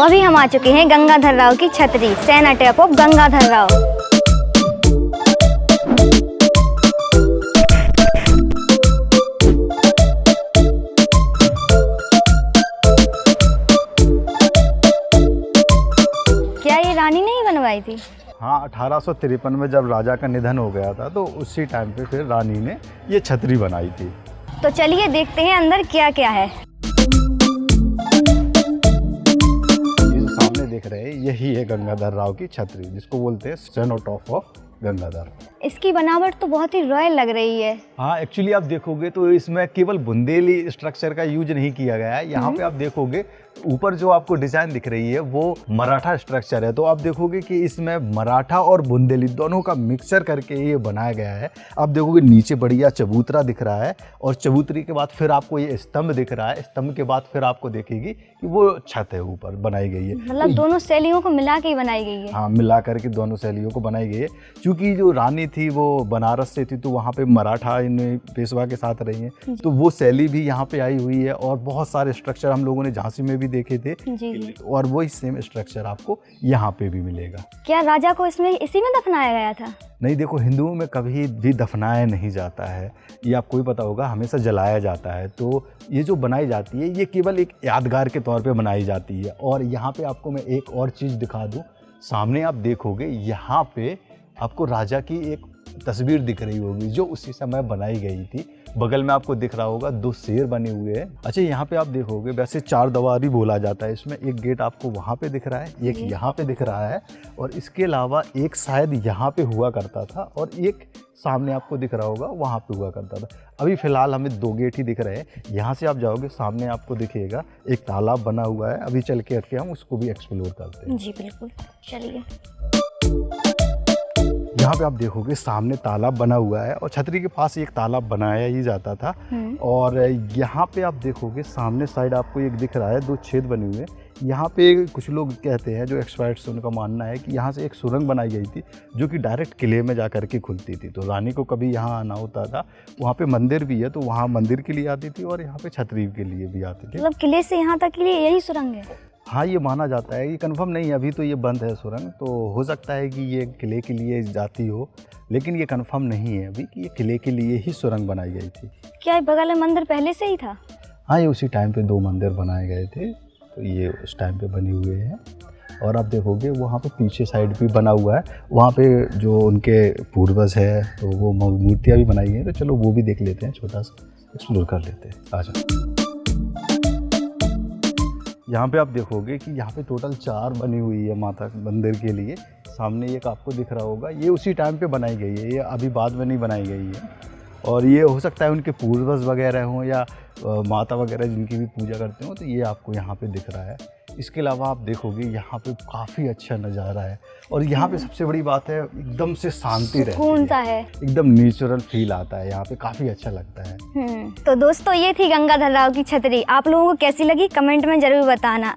अभी हम आ चुके हैं गंगाधर राव की छतरी, सेनाटेप ऑफ गंगाधर राव। क्या ये रानी ने ही बनवाई थी? हाँ, 1853 में जब राजा का निधन हो गया था तो उसी टाइम पे फिर रानी ने ये छतरी बनाई थी। तो चलिए देखते हैं अंदर क्या क्या है। ये जो सामने देख रहे हैं यही है गंगाधर राव की छतरी, जिसको बोलते हैं सेनाटेप ऑफ गंगाधर। इसकी बनावट तो बहुत ही रॉयल लग रही है। हाँ, एक्चुअली आप देखोगे तो इसमें केवल बुंदेली स्ट्रक्चर का यूज नहीं किया गया है। यहाँ पे आप देखोगे ऊपर जो आपको डिजाइन दिख रही है वो मराठा स्ट्रक्चर है, तो आप देखोगे कि इसमें मराठा और बुंदेली दोनों का मिक्सचर करके ये बनाया गया है। आप देखोगे नीचे बढ़िया चबूतरा दिख रहा है और चबूतरी के बाद फिर आपको ये स्तंभ दिख रहा है। स्तंभ के बाद फिर आपको देखेगी कि वो छत है ऊपर बनाई गई है। मतलब दोनों शैलियों को मिला के ही बनाई गई है। हाँ, मिला करके दोनों शैलियों को बनाई गई है। क्योंकि जो रानी थी वो बनारस से थी, तो वहाँ पे मराठा इन पेशवा के साथ रही हैं, तो वो शैली भी यहाँ पे आई हुई है। और बहुत सारे स्ट्रक्चर हम लोगों ने झांसी में भी देखे थे जी। और वही सेम स्ट्रक्चर आपको यहाँ पे भी मिलेगा। क्या राजा को इसमें इसी में दफनाया गया था? नहीं, देखो हिंदुओं में कभी भी दफनाया नहीं जाता है, ये आपको भी पता होगा, हमेशा जलाया जाता है। तो ये जो बनाई जाती है ये केवल एक यादगार के तौर पे बनाई जाती है। और यहाँ पे आपको मैं एक और चीज़ दिखा दूँ, सामने आप देखोगे यहाँ पे आपको राजा की एक तस्वीर दिख रही होगी जो उसी समय बनाई गई थी। बगल में आपको दिख रहा होगा 2 शेर बने हुए हैं। अच्छा, यहाँ पे आप देखोगे वैसे 4 दीवारी बोला जाता है इसमें। एक गेट आपको वहाँ पे दिख रहा है, एक यहाँ पे दिख रहा है और इसके अलावा एक शायद यहाँ पे हुआ करता था और एक सामने आपको दिख रहा होगा वहाँ पे हुआ करता था। अभी फ़िलहाल हमें 2 गेट ही दिख रहे हैं। यहाँ से आप जाओगे सामने आपको दिखेगा एक तालाब बना हुआ है। अभी चल के हम उसको भी एक्सप्लोर करते हैं। जी बिल्कुल, चलिए। यहाँ पे आप देखोगे सामने तालाब बना हुआ है और छतरी के पास एक तालाब बनाया ही जाता था। और यहाँ पे आप देखोगे सामने साइड आपको एक दिख रहा है 2 छेद बने हुए हैं। यहाँ पे कुछ लोग कहते हैं, जो एक्सपर्ट्स उनका मानना है कि यहाँ से एक सुरंग बनाई गई थी जो कि डायरेक्ट किले में जा कर के खुलती थी। तो रानी को कभी यहाँ आना होता था, वहाँ पे मंदिर भी है तो वहाँ मंदिर के लिए आती थी और यहाँ पे छतरी के लिए भी आती थी। मतलब किले से यहाँ तक के लिए यही सुरंग है? हाँ, ये माना जाता है। ये कंफर्म नहीं है, अभी तो ये बंद है सुरंग, तो हो सकता है कि ये किले के लिए जाती हो, लेकिन ये कंफर्म नहीं है अभी कि ये किले के लिए ही सुरंग बनाई गई थी। क्या बगल में मंदिर पहले से ही था? हाँ, ये उसी टाइम पे 2 मंदिर बनाए गए थे, तो ये उस टाइम पे बने हुए हैं। और आप देखोगे वहाँ पे पीछे साइड भी बना हुआ है, वहाँ पे जो उनके पूर्वज है तो वो मूर्तियाँ भी बनाई हैं। तो चलो वो भी देख लेते हैं, छोटा सा एक्सप्लोर कर लेते हैं। आ जाओ। यहाँ पे आप देखोगे कि यहाँ पे टोटल 4 बनी हुई है माता मंदिर के लिए। सामने एक आपको दिख रहा होगा, ये उसी टाइम पे बनाई गई है, ये अभी बाद में नहीं बनाई गई है। और ये हो सकता है उनके पूर्वज वगैरह हों या माता वगैरह जिनकी भी पूजा करते हो, तो ये आपको यहाँ पे दिख रहा है। इसके अलावा आप देखोगे यहाँ पे काफ़ी अच्छा नज़ारा है और यहाँ पे सबसे बड़ी बात है एकदम से शांति रहती है, एकदम नेचुरल फील आता है यहाँ पे, काफ़ी अच्छा लगता है। तो दोस्तों ये थी गंगाधर राव की छतरी। आप लोगों को कैसी लगी कमेंट में ज़रूर बताना।